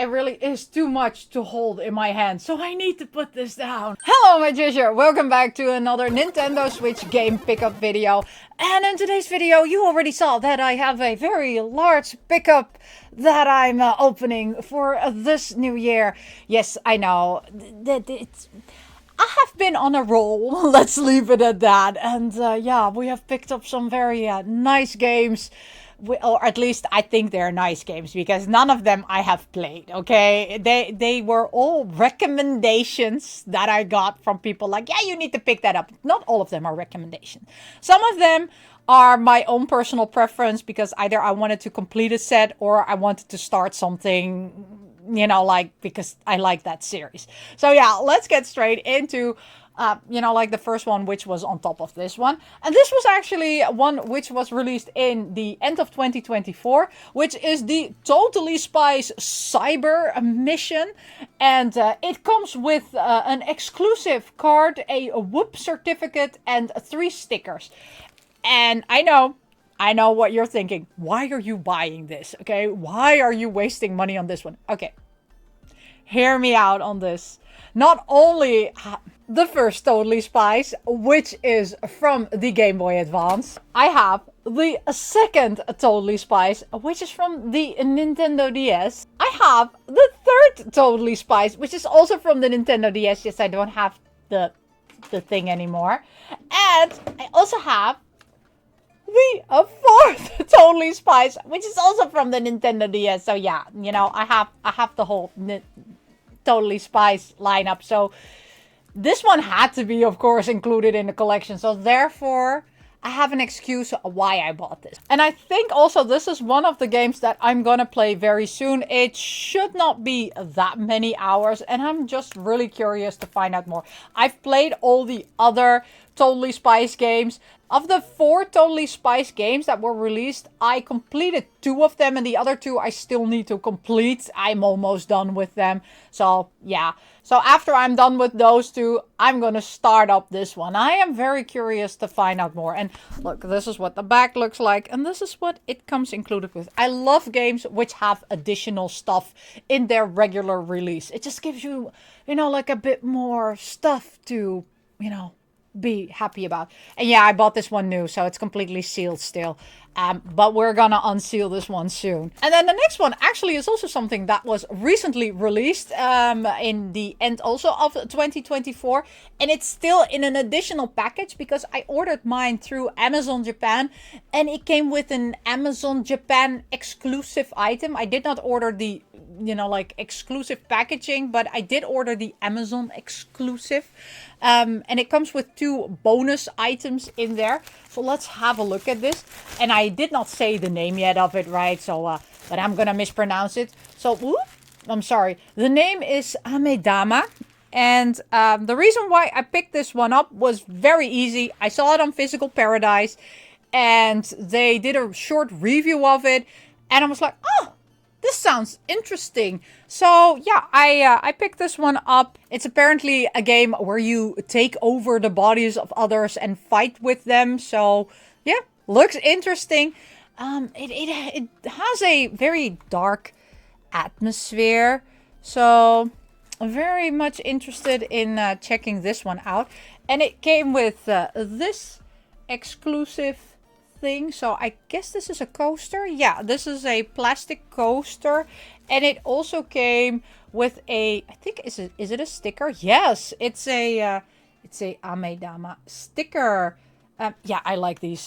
It really is too much to hold in my hand, so I need to put this down. Hello magician, welcome back to another Nintendo Switch game pickup video. And in today's video you already saw that I have a very large pickup that I'm opening for this new year. Yes, I know, I have been on a roll, let's leave it at that. And yeah, we have picked up some very nice games. Or at least I think they're nice games because none of them I have played, okay? They were all recommendations that I got from people like, yeah, you need to pick that up. Not all of them are recommendations. Some of them are my own personal preference because either I wanted to complete a set or I wanted to start something, you know, like, because I like that series. So yeah, let's get straight into you know, like the first one, which was on top of this one. And this was actually one which was released in the end of 2024, which is the Totally Spies Cyber Mission. And it comes with an exclusive card, a Whoop certificate, and 3 stickers. And I know what you're thinking. Why are you buying this? Okay, why are you wasting money on this one? Okay, hear me out on this. Not only the first Totally Spies, which is from the Game Boy Advance, I have the second Totally Spies, which is from the Nintendo DS. I have the third Totally Spies, which is also from the Nintendo DS. Yes, I don't have the thing anymore. And I also have the fourth Totally Spies, which is also from the Nintendo DS. So yeah, you know, I have the whole Totally Spies lineup. So this one had to be, of course, included in the collection. So therefore, I have an excuse why I bought this. And I think also this is one of the games that I'm gonna play very soon. It should not be that many hours. And I'm just really curious to find out more. I've played all the other Totally Spies games. Of the 4 Totally Spies games that were released, I completed 2 of them and the other 2 I still need to complete. I'm almost done with them. So yeah. So after I'm done with those 2, I'm going to start up this one. I am very curious to find out more. And look, this is what the back looks like. And this is what it comes included with. I love games which have additional stuff in their regular release. It just gives you, you know, like a bit more stuff to, you know, be happy about. And yeah, I bought this one new, so it's completely sealed still. But we're gonna unseal this one soon. And then the next one actually is also something that was recently released in the end also of 2024. And it's still in an additional package because I ordered mine through Amazon Japan. And it came with an Amazon Japan exclusive item. I did not order the, you know, like exclusive packaging, but I did order the Amazon exclusive. And it comes with 2 bonus items in there. So let's have a look at this. And I did not say the name yet of it, right? So, but I'm gonna mispronounce it. So, I'm sorry. The name is Ameddama. And the reason why I picked this one up was very easy. I saw it on Physical Paradise. And they did a short review of it. And I was like, oh, this sounds interesting. So yeah, I picked this one up. It's apparently a game where you take over the bodies of others and fight with them. So yeah, looks interesting. It has a very dark atmosphere. So I'm very much interested in checking this one out. And it came with this exclusive thing. So I guess this is a coaster. Yeah, this is a plastic coaster. And it also came with a, I think, is it a sticker? Yes, it's a Ameddama sticker. Yeah, I like these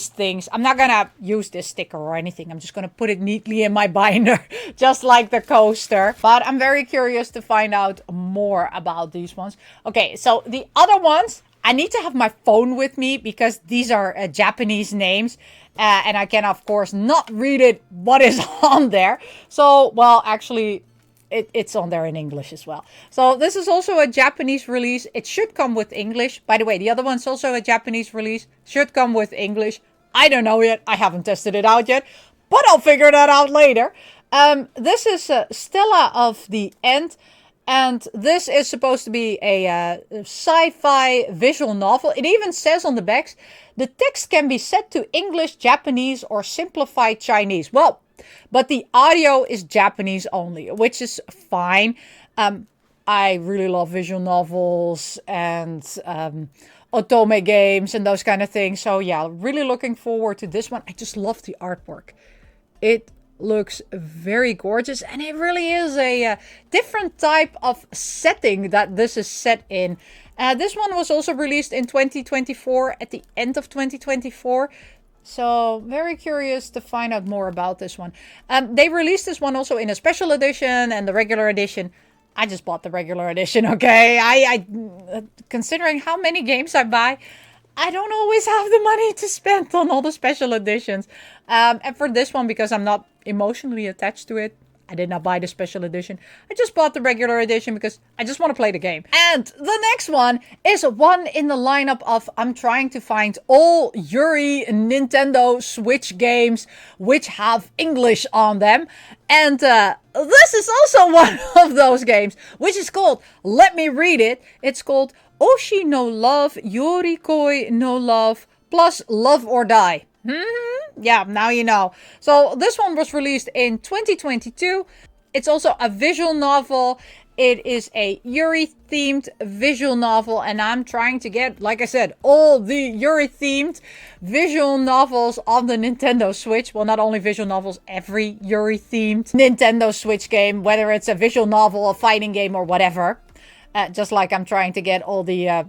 things. I'm not gonna use this sticker or anything. I'm just gonna put it neatly in my binder, just like the coaster. But I'm very curious to find out more about these ones. Okay, so the other ones, I need to have my phone with me because these are Japanese names. And I can, of course, not read it, what is on there. So, well, actually, it's on there in English as well. So this is also a Japanese release. It should come with English. By the way, the other one's also a Japanese release. Should come with English. I don't know yet. I haven't tested it out yet. But I'll figure that out later. This is Stella of the End. And this is supposed to be a sci-fi visual novel. It even says on the backs, the text can be set to English, Japanese, or simplified Chinese. Well, but the audio is Japanese only, which is fine. I really love visual novels and otome games and those kind of things. So yeah, really looking forward to this one. I just love the artwork. It looks very gorgeous, and it really is a different type of setting that this is set in. This one was also released in 2024, at the end of 2024. So very curious to find out more about this one. They released this one also in a special edition and the regular edition. I just bought the regular edition, okay? I considering how many games I buy, I don't always have the money to spend on all the special editions. And for this one, because I'm not emotionally attached to it, I did not buy the special edition. I just bought the regular edition because I just want to play the game. And the next one is one in the lineup of I'm trying to find all Yuri Nintendo Switch games which have English on them. And this is also one of those games, which is called, let me read it, it's called Oshi no Love, Yuri Koi no Love, plus Love or Die. Yeah, now you know. So this one was released in 2022. It's also a visual novel. It is a Yuri themed visual novel, and I'm trying to get, like I said, all the Yuri themed visual novels on the Nintendo Switch. Well, not only visual novels, every Yuri themed Nintendo Switch game, whether it's a visual novel, a fighting game, or whatever. Just like I'm trying to get all the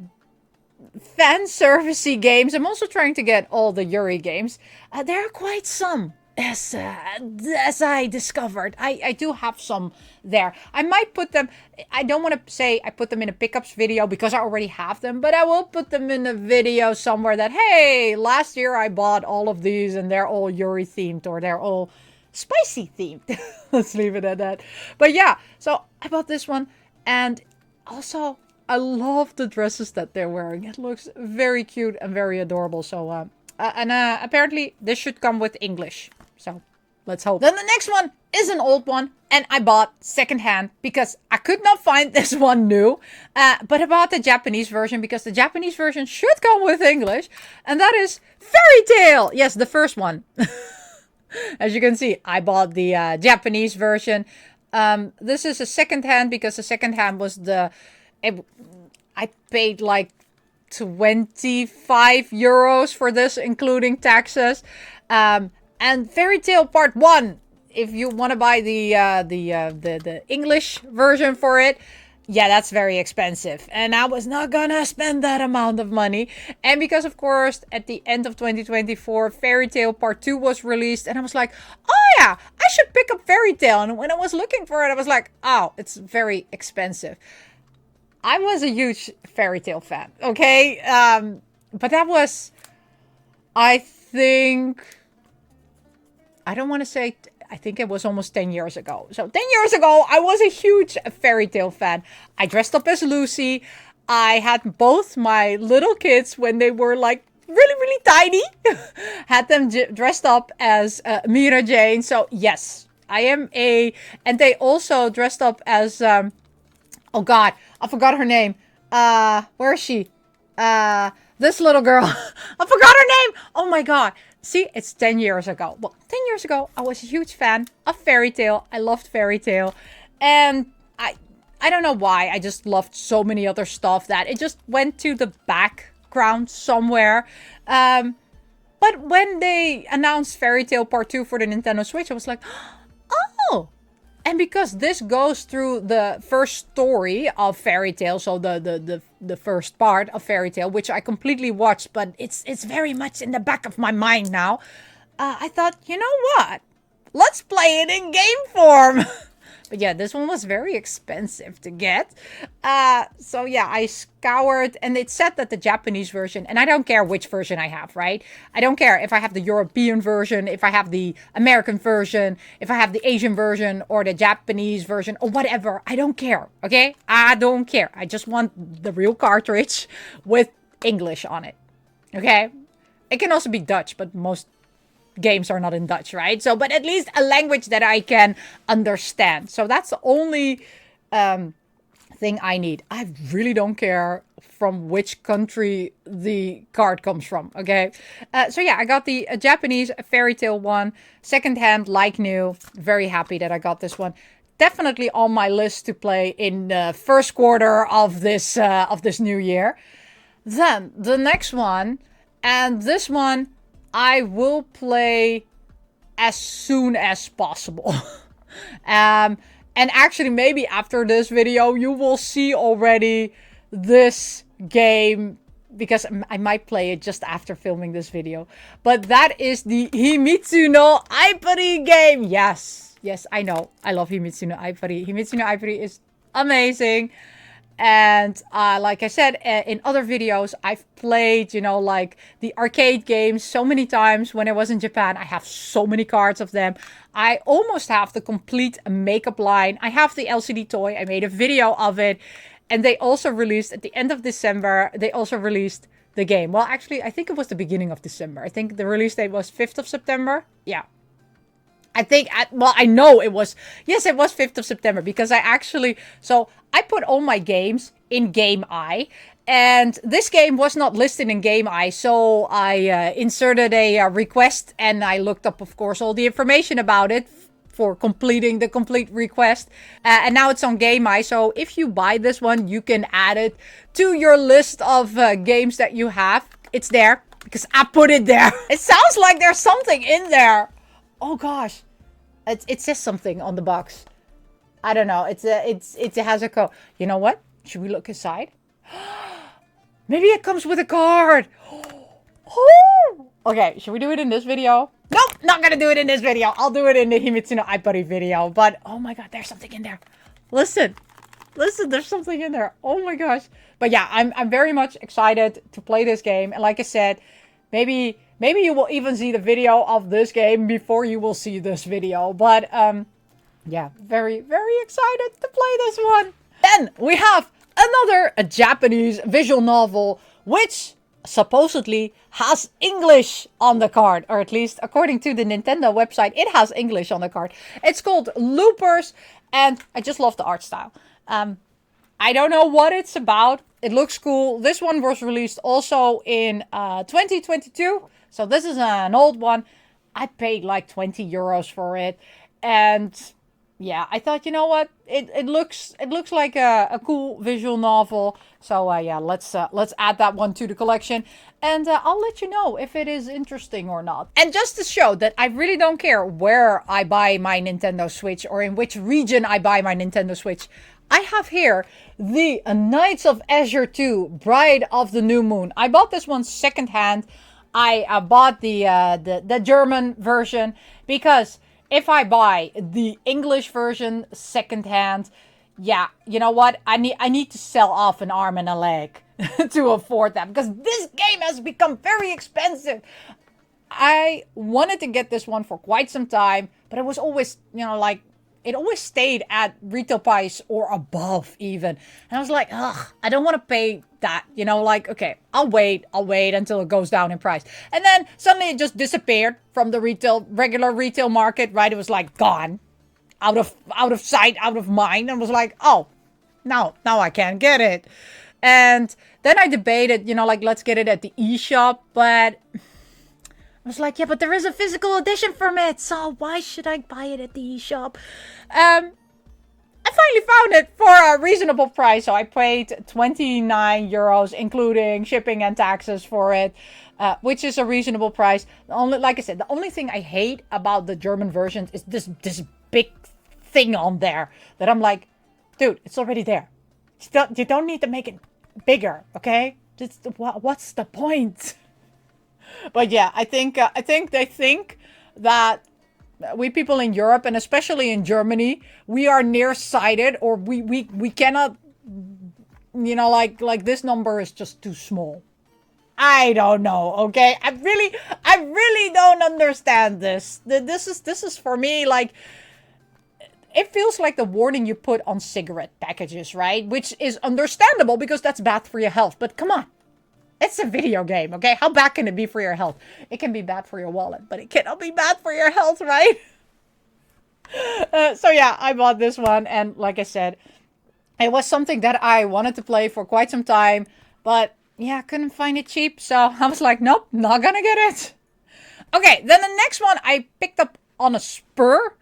fan servicey games. I'm also trying to get all the Yuri games. There are quite some, as I discovered. I do have some there. I might put them, I don't want to say I put them in a pickups video because I already have them, but I will put them in a video somewhere that, hey, last year I bought all of these and they're all Yuri themed, or they're all spicy themed. Let's leave it at that. But yeah, so I bought this one, and also I love the dresses that they're wearing. It looks very cute and very adorable. So, apparently this should come with English. So, let's hope. Then the next one is an old one, and I bought secondhand because I could not find this one new. But I bought the Japanese version because the Japanese version should come with English, and that is Fairy Tail. Yes, the first one. As you can see, I bought the Japanese version. This is a secondhand because the secondhand was I paid like 25 euros for this, including taxes. And Fairy Tail Part 1, if you want to buy the English version for it, yeah, that's very expensive. And I was not gonna spend that amount of money. And because, of course, at the end of 2024, Fairy Tail Part 2 was released. And I was like, oh yeah, I should pick up Fairy Tail. And when I was looking for it, I was like, oh, it's very expensive. I was a huge Fairy Tail fan, okay? But that was, I think, I don't want to say, I think it was almost 10 years ago. So 10 years ago, I was a huge Fairy Tail fan. I dressed up as Lucy. I had both my little kids when they were like really, really tiny. Had them dressed up as Mira Jane. So yes, I am and they also dressed up as, oh God, I forgot her name. Where is she? This little girl. I forgot her name. Oh my God. See, it's 10 years ago. Well, 10 years ago, I was a huge fan of Fairy Tail. I loved Fairy Tail. And I don't know why. I just loved so many other stuff that it just went to the background somewhere. But when they announced Fairy Tail Part 2 for the Nintendo Switch, I was like, oh. And because this goes through the first story of Fairy Tail, so the first part of Fairy Tail, which I completely watched, but it's very much in the back of my mind now. I thought, you know what? Let's play it in game form. But yeah, this one was very expensive to get. So yeah, I scoured, and it said that the Japanese version, and I don't care which version I have, right? I don't care if I have the European version, if I have the American version, if I have the Asian version, or the Japanese version, or whatever. I don't care, okay? I don't care. I just want the real cartridge with English on it, okay? It can also be Dutch, but most games are not in Dutch, right? So, but at least a language that I can understand. So that's the only thing I need. I really don't care from which country the card comes from, okay? So yeah, I got the Japanese fairy tale one, secondhand, like new. Very happy that I got this one. Definitely on my list to play in the first quarter of this new year. Then the next one, and this one I will play as soon as possible. And actually, maybe after this video, you will see already this game, because I might play it just after filming this video. But that is the Himitsu no Aipari game. Yes, I know. I love Himitsu no Aipari. Himitsu no Aipari is amazing. And like I said in other videos, I've played, you know, like the arcade games so many times when I was in Japan. I have so many cards of them. I almost have the complete makeup line. I have the LCD toy. I made a video of it. And they also released at the end of December, they also released the game. Well, actually, I think it was the beginning of December. I think the release date was 5th of September. Yeah. I think, well, I know it was, yes, it was 5th of September because so I put all my games in Game Eye, and this game was not listed in Game Eye, so I inserted a request, and I looked up, of course, all the information about it for completing the complete request, and now it's on Game Eye, so if you buy this one, you can add it to your list of games that you have. It's there because I put it there. It sounds like there's something in there. Oh gosh. It says something on the box. I don't know. It has a code. You know what? Should we look inside? Maybe it comes with a card. Oh! Okay, should we do it in this video? Nope, not gonna do it in this video. I'll do it in the Himitsu no Aipari video. But, oh my god, there's something in there. Listen, there's something in there. Oh my gosh. But yeah, I'm very much excited to play this game. And like I said, maybe you will even see the video of this game before you will see this video. But, yeah, very, very excited to play this one. Then we have another Japanese visual novel, which supposedly has English on the card. Or at least, according to the Nintendo website, it has English on the card. It's called Loopers, and I just love the art style. I don't know what it's about. It looks cool. This one was released also in 2022. So this is an old one. I paid like 20 euros for it. And yeah, I thought, you know what? It looks like a cool visual novel. So yeah, let's add that one to the collection. And I'll let you know if it is interesting or not. And just to show that I really don't care where I buy my Nintendo Switch or in which region I buy my Nintendo Switch, I have here the Knights of Azure 2, Bride of the New Moon. I bought this one secondhand. I bought the German version because if I buy the English version secondhand, yeah, you know what? I need to sell off an arm and a leg to afford that because this game has become very expensive. I wanted to get this one for quite some time, but it was always, you know, like, it always stayed at retail price or above even. And I was like, ugh, I don't want to pay that. You know, like, okay, I'll wait until it goes down in price. And then suddenly it just disappeared from the regular retail market, right? It was like gone, out of sight, out of mind. And was like, oh, now I can't get it. And then I debated, you know, like, let's get it at the eShop, but I was like, yeah, but there is a physical edition from it, so why should I buy it at the eShop? I finally found it for a reasonable price, so I paid 29 euros, including shipping and taxes for it, which is a reasonable price. Like I said, the only thing I hate about the German versions is this big thing on there that I'm like, dude, it's already there. You don't need to make it bigger, okay? What's the point? But yeah, I think they think that we people in Europe, and especially in Germany, we are nearsighted, or we cannot, you know, like this number is just too small. I don't know, okay? I really don't understand this. This is for me like, it feels like the warning you put on cigarette packages, right? Which is understandable because that's bad for your health. But come on. It's a video game, okay? How bad can it be for your health? It can be bad for your wallet, but it cannot be bad for your health, right? So yeah, I bought this one, and like I said, It was something that I wanted to play for quite some time, but yeah, I couldn't find it cheap. So I was like, nope, not gonna get it. Okay, then the next one I picked up on a spur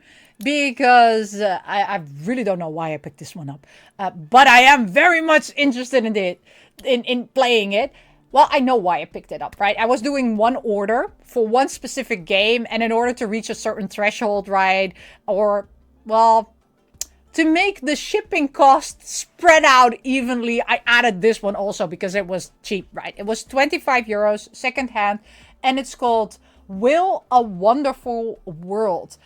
because I really don't know why I picked this one up. But I am very much interested in it, in playing it. Well, I know why I picked it up, right? I was doing one order for one specific game, and in order to reach a certain threshold, right? Or, well, to make the shipping cost spread out evenly, I added this one also because it was cheap, right? It was 25 euros, secondhand, and it's called Will a Wonderful World.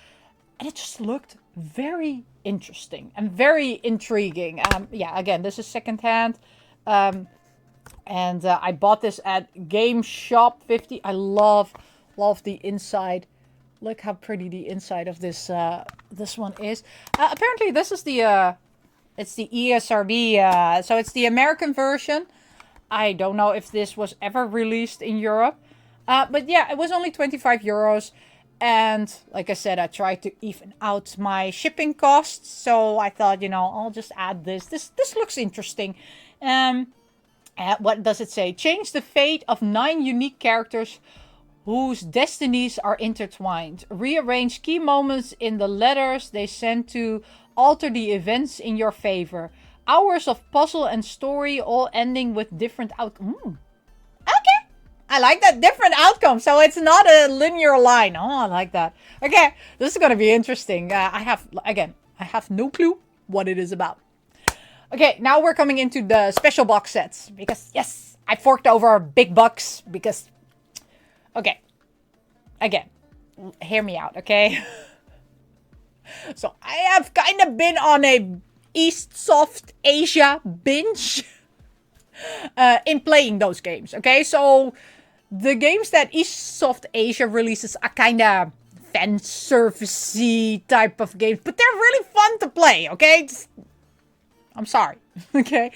And it just looked very interesting and very intriguing. Yeah, again, this is secondhand. And I bought this at Game Shop 50. I love the inside. Look how pretty the inside of this one is. Apparently, this is the it's the ESRB. So it's the American version. I don't know if this was ever released in Europe. But yeah, it was only 25 euros. And like I said, I tried to even out my shipping costs. So I thought, I'll just add this. This looks interesting. What does it say? Change the fate of 9 unique characters whose destinies are intertwined. Rearrange key moments in the letters they send to alter the events in your favor. Hours of puzzle and story, all ending with different outcomes. Okay. I like that, different outcomes. So it's not a linear line. Oh, I like that. Okay. This is going to be interesting. I have no clue what it is about. Okay, now we're coming into the special box sets. Because, yes, I forked over big bucks. Because, okay. Again, hear me out, okay? So, I have kind of been on a East Soft Asia binge in playing those games, okay? So, the games that East Soft Asia releases are kind of fan servicey type of games. But they're really fun to play, okay? I'm sorry. Okay.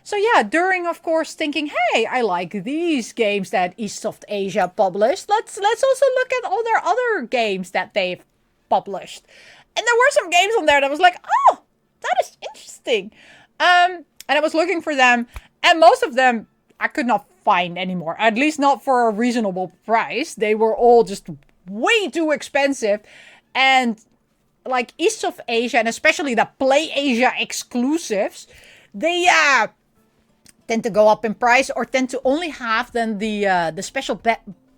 So yeah, during, of course, thinking, hey, I like these games that East Soft Asia published. Let's also look at all their other games that they've published. And there were some games on there that was like, oh, that is interesting. And I was looking for them, and most of them I could not find anymore. At least not for a reasonable price. They were all just way too expensive. And like East of Asia, and especially the Play Asia exclusives, they tend to go up in price, or tend to only have then the special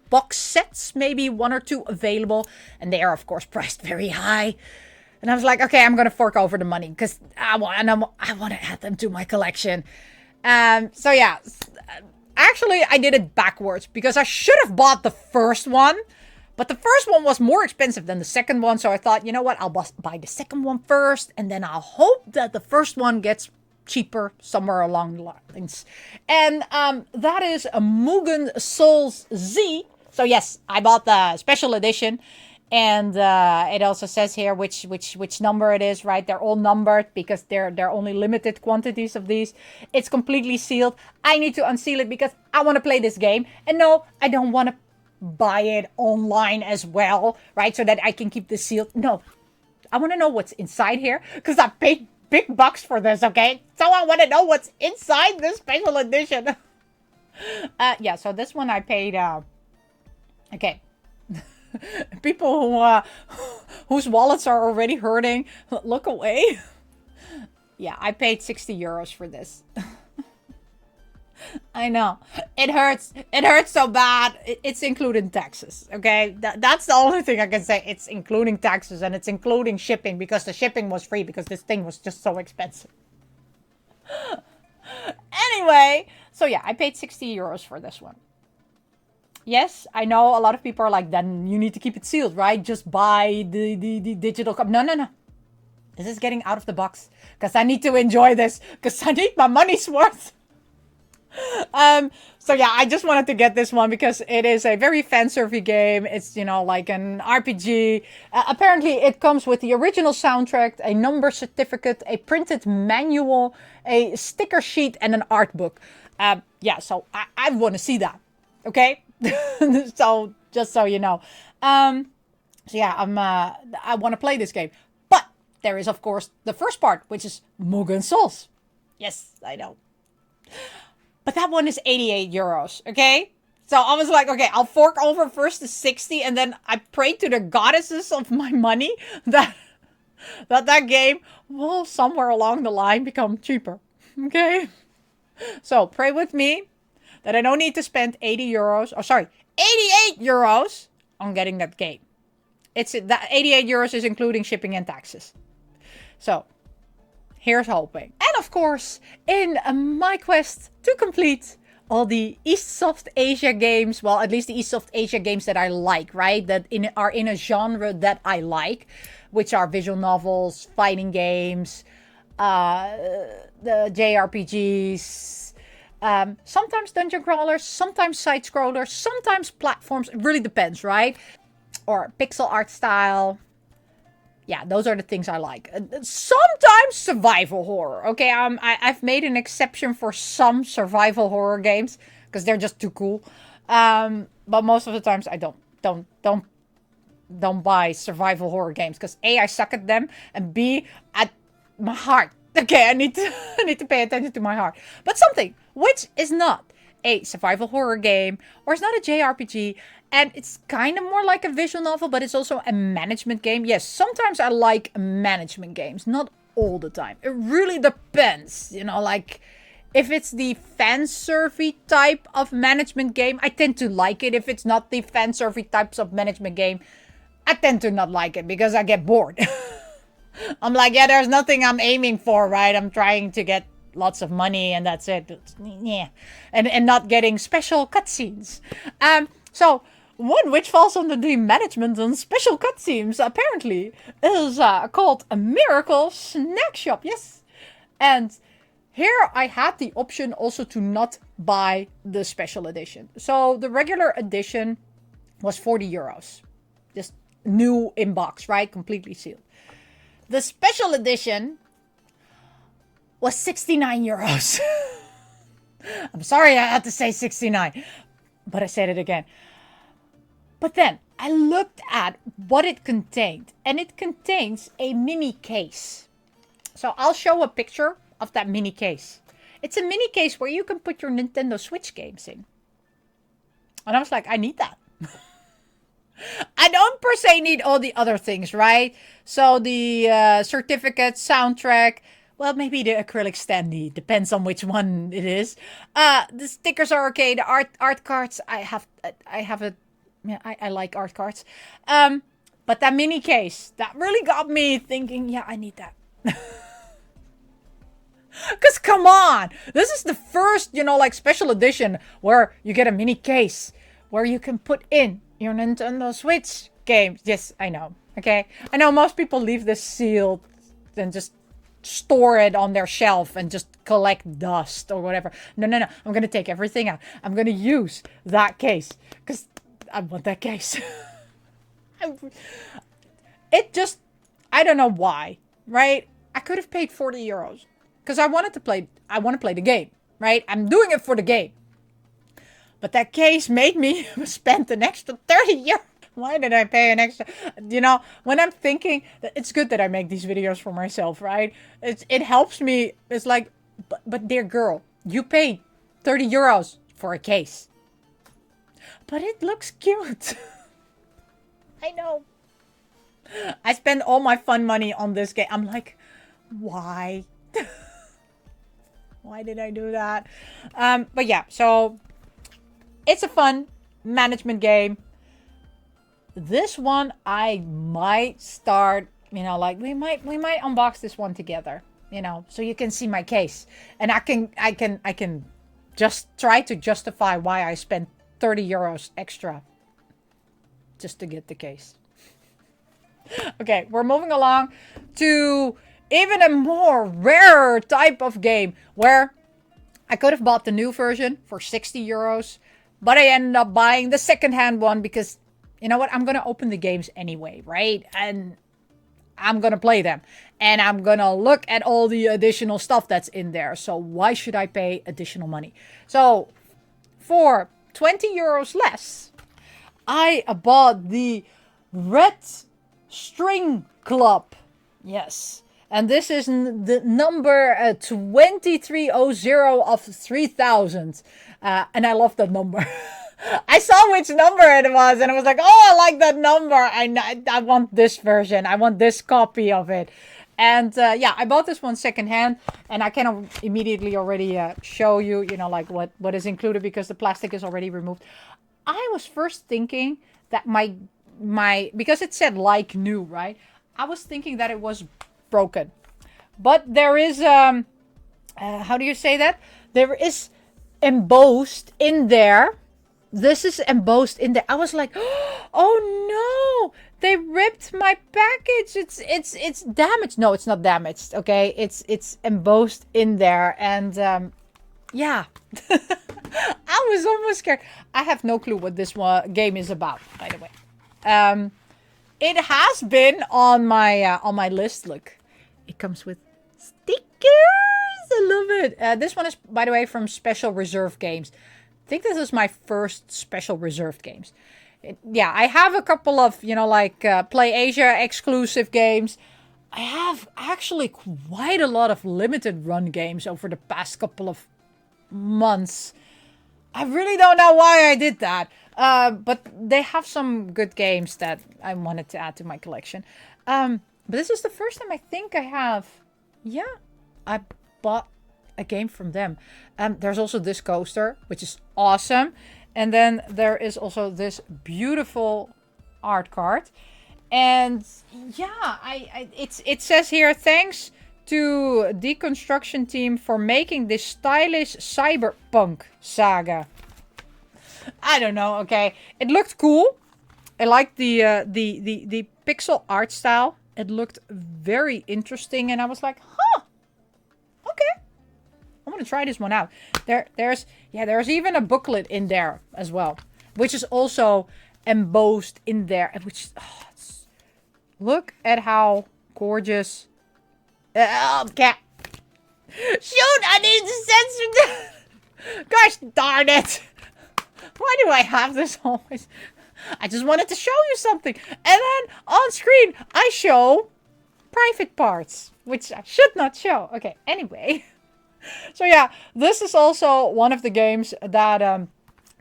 box sets, maybe 1 or 2 available, and they are of course priced very high. And I was like, okay, I'm gonna fork over the money because I want to add them to my collection. So yeah, actually I did it backwards because I should have bought the first one. But the first one was more expensive than the second one. So I thought, you know what? I'll buy the second one first. And then I'll hope that the first one gets cheaper somewhere along the lines. And that is a Mugen Souls Z. So yes, I bought the special edition. And it also says here which number it is, right? They're all numbered because they're only limited quantities of these. It's completely sealed. I need to unseal it because I want to play this game. And no, I don't want to buy it online as well, right? So that I can keep this sealed. No, I want to know what's inside here because I paid big bucks for this, okay? So I want to know what's inside this special edition. Yeah, so this one I paid, okay. People whose wallets are already hurting, look away. Yeah, I paid 60 euros for this. I know. It hurts. It hurts so bad. It's including taxes, okay? That's the only thing I can say. It's including taxes, and it's including shipping because the shipping was free because this thing was just so expensive. Anyway, so yeah, I paid 60 euros for this one. Yes, I know a lot of people are like, then you need to keep it sealed, right? Just buy the digital copy. No. This is getting out of the box because I need to enjoy this because I need my money's worth. So yeah, I just wanted to get this one because it is a very fan-serving game. It's, like an RPG. Apparently it comes with the original soundtrack, a number certificate, a printed manual, a sticker sheet, and an art book. Yeah, so I want to see that. Okay? So, just so you know. So yeah, I want to play this game. But there is, of course, the first part, which is Mugen Souls. Yes, I know. But that one is 88 euros, okay? So I was like, okay, I'll fork over first the 60, and then I pray to the goddesses of my money that that game will somewhere along the line become cheaper, okay? So pray with me that I don't need to spend 80 euros, oh sorry, 88 euros on getting that game. It's that 88 euros is including shipping and taxes. So here's hoping. And of course, in my quest to complete all the Eastsoft Asia games, well, at least the Eastsoft Asia games that I like, right? That are in a genre that I like, which are visual novels, fighting games, the JRPGs, sometimes dungeon crawlers, sometimes side scrollers, sometimes platforms. It really depends, right? Or pixel art style. Yeah, those are the things I like. Sometimes survival horror. Okay, I've made an exception for some survival horror games because they're just too cool. But most of the times I don't buy survival horror games because A, I suck at them, and B, at my heart. Okay, I need to pay attention to my heart. But something which is not a survival horror game, or it's not a JRPG, and it's kind of more like a visual novel, but it's also a management game. Yes, sometimes I like management games, not all the time. It really depends, you know, like if it's the fan-surfy type of management game, I tend to like it. If it's not the fan-surfy types of management game, I tend to not like it because I get bored. I'm like, yeah, there's nothing I'm aiming for, right? I'm trying to get lots of money and that's it. Yeah. And not getting special cutscenes. So one which falls under the management and special cutscenes apparently is called a Miracle Snack Shop. Yes. And here I had the option also to not buy the special edition. So the regular edition was 40 euros. Just new in box, right? Completely sealed. The special edition was 69 euros. I'm sorry I had to say 69, but I said it again. But then I looked at what it contained, and it contains a mini case. So I'll show a picture of that mini case. It's a mini case where you can put your Nintendo Switch games in. And I was like, I need that. I don't per se need all the other things, right? So the certificate, soundtrack, well, maybe the acrylic standee, depends on which one it is. The stickers are okay. The art cards, I have a, yeah, I like art cards. But that mini case, that really got me thinking, yeah, I need that. Because come on, this is the first, you know, like special edition where you get a mini case where you can put in your Nintendo Switch games. Yes, I know. Okay. I know most people leave this sealed and just store it on their shelf and just collect dust or whatever. No. I'm going to take everything out. I'm going to use that case because I want that case. It just, I don't know why, right? I could have paid 40 euros because I want to play the game, right? I'm doing it for the game. But that case made me spend an extra 30 euros. Why did I pay an extra? You know, when I'm thinking, that it's good that I make these videos for myself, right? It helps me. It's like, but dear girl, you paid 30 euros for a case. But it looks cute. I know. I spend all my fun money on this game. I'm like, why? Why did I do that? But yeah, so it's a fun management game. This one I might start, you know, like we might unbox this one together, you know, so you can see my case, and I can just try to justify why I spent 30 euros extra just to get the case. Okay, we're moving along to even a more rare type of game where I could have bought the new version for 60 euros, but I ended up buying the secondhand one because, you know what, I'm going to open the games anyway, right? And I'm going to play them. And I'm going to look at all the additional stuff that's in there. So why should I pay additional money? So for 20 euros less, I bought the Red String Club Yes. And this is the number 2300 of 3000. And I love that number. I saw which number it was and I was like, oh, I like that number. I want this version. I want this copy of it. And yeah, I bought this one secondhand, and I can immediately already show you, you know, like what is included because the plastic is already removed. I was first thinking that my because it said like new, right? I was thinking that it was broken, but there is how do you say that? There is embossed in there. This is embossed in there. I was like, oh no, they ripped my package. It's damaged. No, it's not damaged. Okay, it's embossed in there, and yeah. I was almost scared. I have no clue what this game is about, by the way. It has been on my list. Look, it comes with stickers. I love it. This one is, by the way, from Special Reserve Games. I think this is my first Special Reserve Games. Yeah, I have a couple of, you know, like Play Asia exclusive games. I have actually quite a lot of limited run games over the past couple of months. I really don't know why I did that. But they have some good games that I wanted to add to my collection. But this is the first time I think I have... Yeah, I bought a game from them. There's also this coaster, which is awesome. And then there is also this beautiful art card. And yeah, it says here, thanks to Deconstruction team for making this stylish cyberpunk saga. I don't know, okay. It looked cool. I liked the pixel art style. It looked very interesting, and I was like, huh, okay. I'm gonna try this one out. There's even a booklet in there as well, which is also embossed in there. Which, look at how gorgeous. Okay. Shoot, I need to censor that. Gosh darn it. Why do I have this always? I just wanted to show you something. And then on screen, I show private parts, which I should not show. Okay, anyway. So yeah, this is also one of the games that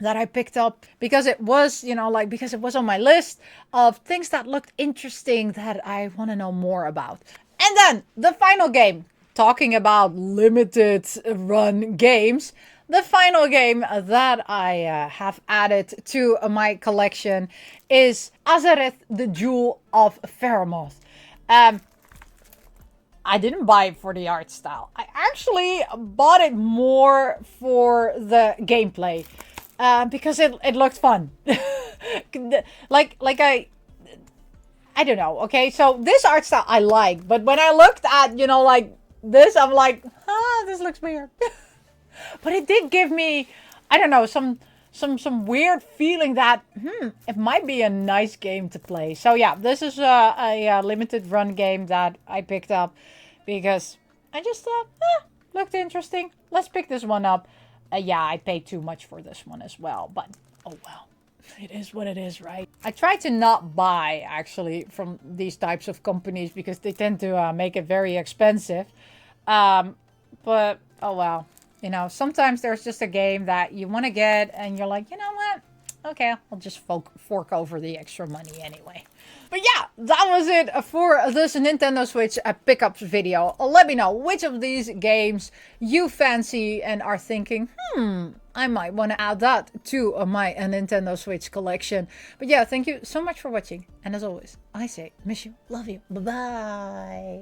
I picked up because it was, you know, like, because it was on my list of things that looked interesting that I want to know more about. And then the final game, talking about limited run games, the final game that I have added to my collection is Arzette, the Jewel of Pheromoth. I didn't buy it for the art style. I actually bought it more for the gameplay. Because it looked fun. I don't know, okay? So this art style I like, but when I looked at, you know, like this, I'm like, this looks weird. But it did give me, I don't know, some weird feeling that, it might be a nice game to play. So yeah, this is a limited run game that I picked up because I just thought, looked interesting. Let's pick this one up. Yeah, I paid too much for this one as well, but oh well. It is what it is, right? I try to not buy, actually, from these types of companies because they tend to make it very expensive. But, oh well. You know, sometimes there's just a game that you want to get and you're like, you know what? Okay, I'll just fork over the extra money anyway. But yeah, that was it for this Nintendo Switch pickups video. Let me know which of these games you fancy and are thinking, I might want to add that to my Nintendo Switch collection. But yeah, thank you so much for watching. And as always, I say, miss you, love you, bye-bye.